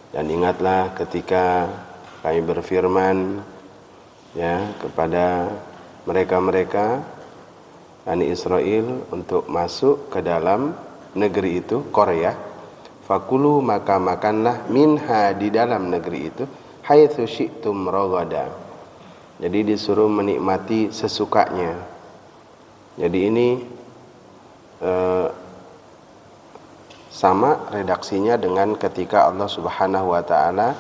Dan ingatlah ketika kami berfirman ya kepada mereka-mereka Bani Israel untuk masuk ke dalam negeri itu, Korea. Fakulu, maka makanlah minha, di dalam negeri itu, haitsu syi'tum ragada. Jadi disuruh menikmati sesukanya. Jadi ini sama redaksinya dengan ketika Allah Subhanahu wa taala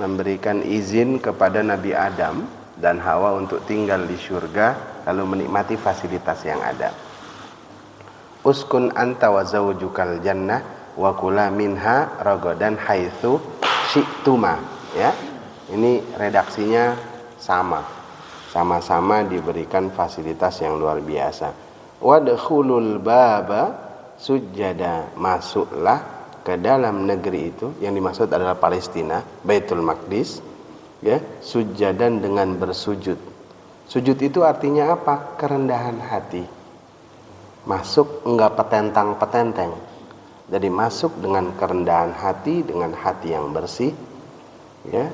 memberikan izin kepada Nabi Adam dan Hawa untuk tinggal di surga lalu menikmati fasilitas yang ada. Uskun anta wa zawjukal jannah wa kula minha ragadan haitsu syi'tuma, ya. Ini redaksinya sama-sama diberikan fasilitas yang luar biasa. Wadkhulul baba sujada, masuklah ke dalam negeri itu, yang dimaksud adalah Palestina, Baitul Maqdis, ya, sujadan, dengan bersujud. Sujud itu artinya apa? Kerendahan hati. Masuk enggak petentang-petenteng. Jadi masuk dengan kerendahan hati, dengan hati yang bersih, ya.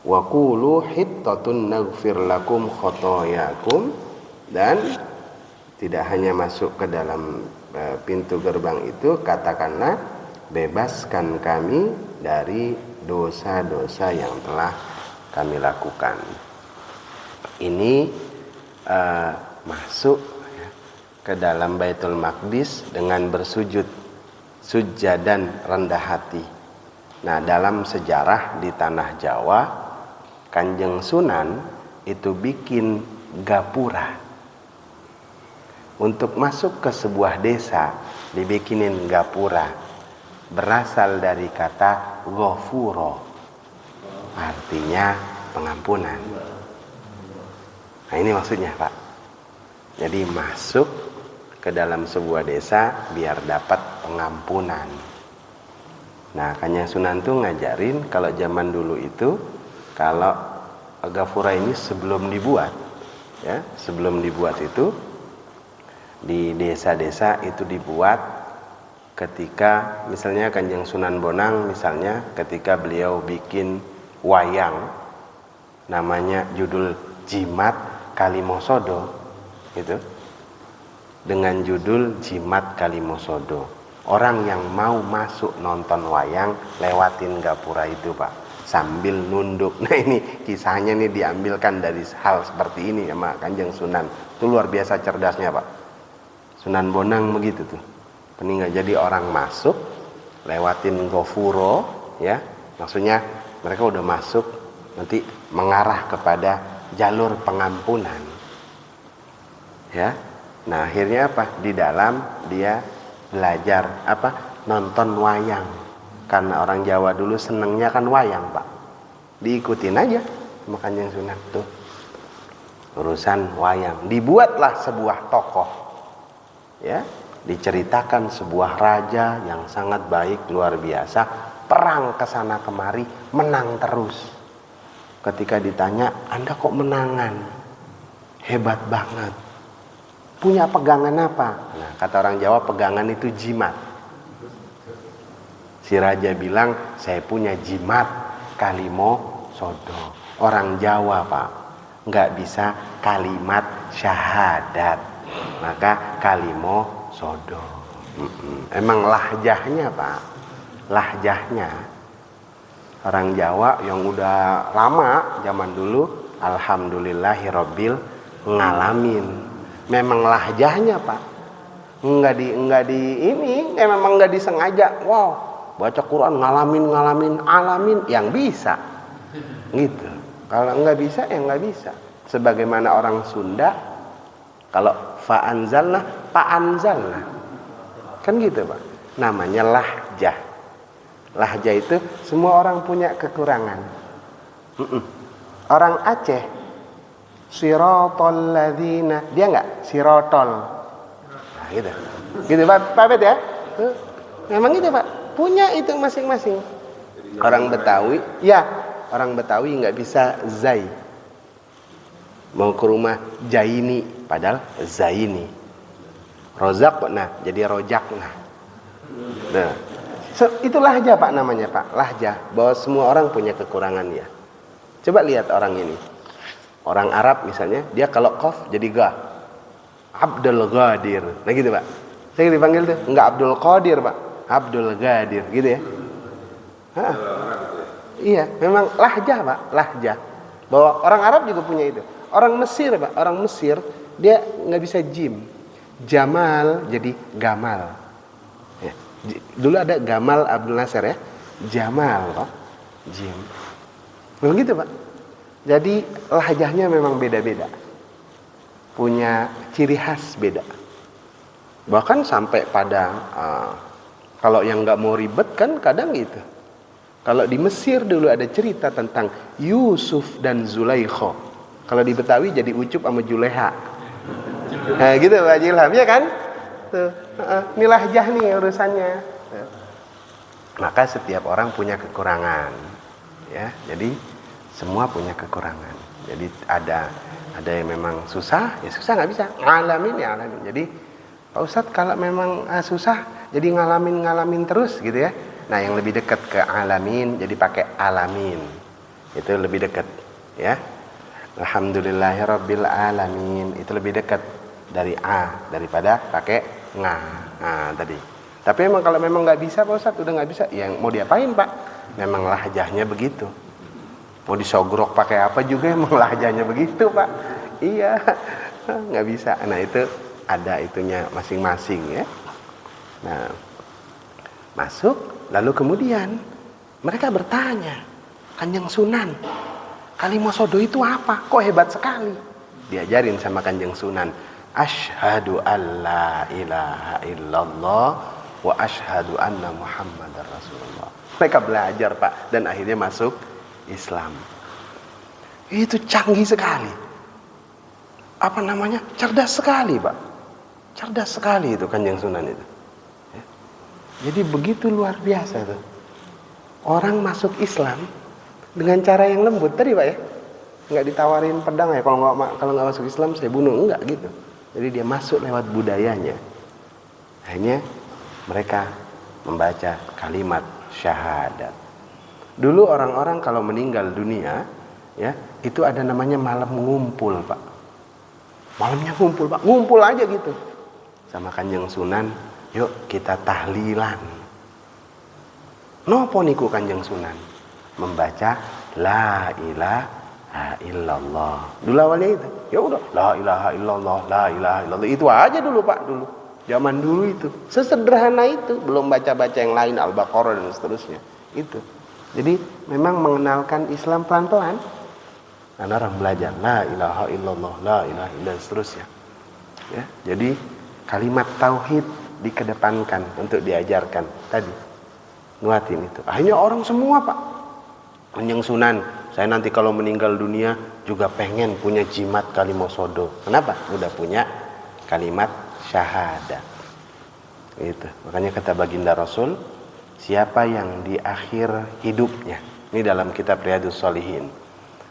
Wa qulu hittatun naghfir lakum khotoyakum, dan tidak hanya masuk ke dalam pintu gerbang itu, katakanlah bebaskan kami dari dosa-dosa yang telah kami lakukan. Ini masuk ke dalam Baitul Maqdis dengan bersujud, sujadan, rendah hati. Nah, dalam sejarah di tanah Jawa, Kanjeng Sunan itu bikin gapura. Untuk masuk ke sebuah desa dibikinin gapura. Berasal dari kata ghafuro, artinya pengampunan. Nah, ini maksudnya, Pak. Jadi masuk ke dalam sebuah desa biar dapat pengampunan. Nah, Kanjeng Sunan tuh ngajarin kalau zaman dulu itu, kalau gapura ini sebelum dibuat, ya, sebelum dibuat itu di desa-desa itu dibuat ketika misalnya Kanjeng Sunan Bonang, misalnya ketika beliau bikin wayang namanya judul Jimat Kalimosodo, gitu, dengan judul Jimat Kalimosodo. Orang yang mau masuk nonton wayang lewatin gapura itu, Pak, sambil nunduk. Nah, ini kisahnya nih diambilkan dari hal seperti ini sama Kanjeng Sunan. Itu luar biasa cerdasnya, Pak. Sunan Bonang begitu tuh. Peninggal. Jadi orang masuk lewatin gofuro, ya. Maksudnya mereka udah masuk, nanti mengarah kepada jalur pengampunan. Ya. Nah, akhirnya apa? Di dalam dia belajar apa? Nonton wayang. Karena orang Jawa dulu senengnya kan wayang, Pak. Diikutin aja sama Kanjeng Sunan tuh. Urusan wayang. Dibuatlah sebuah tokoh. Ya, diceritakan sebuah raja yang sangat baik, luar biasa, perang kesana kemari, menang terus. Ketika ditanya, Anda kok menangan? Hebat banget. Punya pegangan apa? Nah, kata orang Jawa, pegangan itu jimat. Si raja bilang, saya punya jimat Kalimosodo. Orang Jawa, Pak, nggak bisa kalimat syahadat, maka Kalimosodo. Emang lahjahnya, Pak, lahjahnya orang Jawa yang udah lama zaman dulu, alhamdulillahirabbil ngalamin. Memang lahjahnya, Pak, enggak di ini, memang enggak disengaja. Wow, baca Quran ngalamin yang bisa gitu. Kalau enggak bisa, ya enggak bisa. Sebagaimana orang Sunda, kalau fa'anzalna, pa'anzalna, kan gitu, Pak. Namanya lahjah. Lahjah itu semua orang punya kekurangan. Orang Aceh, sirotol ladzina, dia enggak sirotol. Nah, gitu. Gitu, Pak Bet, ya. Memang gitu, Pak. Punya itu masing-masing. Orang Betawi, ya, orang Betawi enggak bisa zai. Mau ke rumah Jaini, padahal Zaini. Rozak, nah jadi rojak, nah Itu lahjah Pak namanya Pak, lahjah. Bahwa semua orang punya kekurangannya. Coba lihat orang ini. Orang Arab misalnya, dia kalau qaf jadi ga. Abdul Ghadir. Nah gitu Pak. Saya dipanggil tuh, enggak Abdul Qadir Pak, Abdul Ghadir gitu ya. Hah. Iya, memang lahjah Pak, lahjah. Bahwa orang Arab juga punya itu. Orang Mesir Pak, orang Mesir dia nggak bisa jim. Jamal jadi Gamal. Ya. Dulu ada Gamal Abdul Nasir ya. Jamal Pak, jim. Memang gitu Pak. Jadi lahjahnya memang beda-beda. Punya ciri khas beda. Bahkan sampai pada kalau yang nggak mau ribet kan kadang gitu. Kalau di Mesir dulu ada cerita tentang Yusuf dan Zulaikha. Kalau di Betawi jadi Ucup sama Juleha. Nah gitu Pak Jilham ya kan? Tuh, ini lahjah nih urusannya. Maka setiap orang punya kekurangan, ya. Jadi semua punya kekurangan. Jadi ada yang memang susah, ya susah nggak bisa. Ngalamin ya ngalamin. Jadi Pak Ustadz kalau memang susah, jadi ngalamin terus gitu ya. Nah yang lebih dekat ke alamin, jadi pakai alamin. Itu lebih dekat ya. Alhamdulillahirabbil alamin. Itu lebih dekat dari a daripada pakai nga. Nah tadi. Tapi memang kalau memang nggak bisa Pak Ustadz, udah nggak bisa, yang mau diapain Pak? Memang lahjahnya begitu. Mau disogrok pakai apa juga emang lahjahnya begitu Pak. Iya, nggak bisa. Nah itu ada itunya masing-masing ya. Nah masuk. Lalu kemudian mereka bertanya, Kanjeng Sunan, Kalimosodo itu apa? Kok hebat sekali? Diajarin sama Kanjeng Sunan, Asyhadu an la ilaha illallah wa asyhadu anna Muhammadar Rasulullah. Mereka belajar Pak dan akhirnya masuk Islam. Itu canggih sekali. Apa namanya? Cerdas sekali Pak. Cerdas sekali itu Kanjeng Sunan itu. Jadi begitu luar biasa tuh. Orang masuk Islam dengan cara yang lembut tadi Pak ya. Enggak ditawarin pedang ya, kalau nggak masuk Islam saya bunuh, enggak gitu. Jadi dia masuk lewat budayanya. Akhirnya mereka membaca kalimat syahadat. Dulu orang-orang kalau meninggal dunia ya, itu ada namanya malam ngumpul Pak. Malamnya ngumpul Pak, ngumpul aja gitu. Sama Kanjeng Sunan, yuk kita tahlilan. Nopo niku Kanjeng Sunan? Membaca la ilaha illallah. Dulu awalnya itu. Ya udah, la ilaha illallah, la ilaha illallah. Itu aja dulu Pak, dulu. Zaman dulu itu. Sesederhana itu, belum baca-baca yang lain Al-Baqarah dan seterusnya. Itu. Jadi memang mengenalkan Islam pelan-pelan. Dan orang belajar la ilaha illallah, la ilaha illallah dan seterusnya. Ya, jadi kalimat tauhid dikedepankan untuk diajarkan tadi. Nguatin itu. Akhirnya orang semua Pak. Kanjeng Sunan, saya nanti kalau meninggal dunia juga pengen punya jimat Kalimosodo. Kenapa? Udah punya kalimat syahadat. Itu. Makanya kata baginda Rasul, siapa yang di akhir hidupnya, ini dalam kitab Riyadhus Shalihin,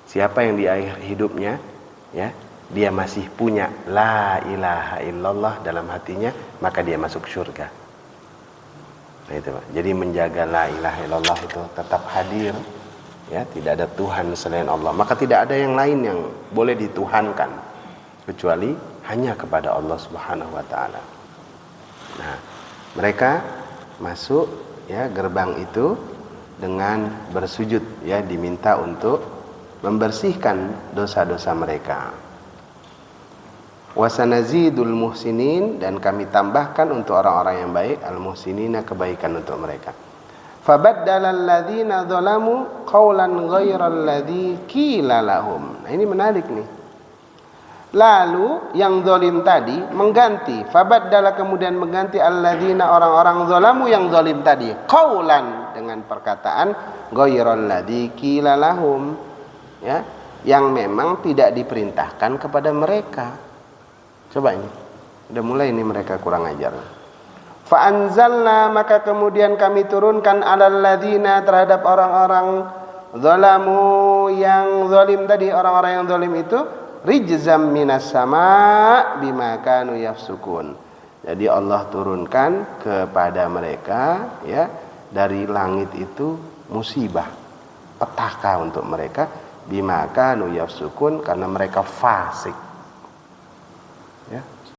siapa yang di akhir hidupnya ya, dia masih punya la ilaha illallah dalam hatinya, maka dia masuk surga. Nah itu Pak. Jadi menjaga la ilaha illallah itu tetap hadir ya, tidak ada Tuhan selain Allah, maka tidak ada yang lain yang boleh dituhankan kecuali hanya kepada Allah Subhanahu wa taala. Nah, mereka masuk ya gerbang itu dengan bersujud ya, diminta untuk membersihkan dosa-dosa mereka. Wasanazidul muhsinin, dan kami tambahkan untuk orang-orang yang baik, al-muhsinina, kebaikan untuk mereka. Fabaddalal ladzina dzalamu qaulan ghairal ladzi qila lahum. Nah, ini menarik nih. Lalu yang zalim tadi mengganti, fabaddala, kemudian mengganti alladzina, orang-orang zalamu yang zalim tadi, qaulan, dengan perkataan ghairal ladzi qila lahum, ya, yang memang tidak diperintahkan kepada mereka. Coba ini, udah mulai ini mereka kurang ajar. Fa anzalna, maka kemudian kami turunkan alal ladzina, terhadap orang-orang zalamu yang zalim tadi, orang-orang yang zalim itu, rijzam minas sama bima kanu yafsukun. Jadi Allah turunkan kepada mereka ya dari langit itu musibah, petaka untuk mereka, bima kanu yafsukun, karena mereka fasik.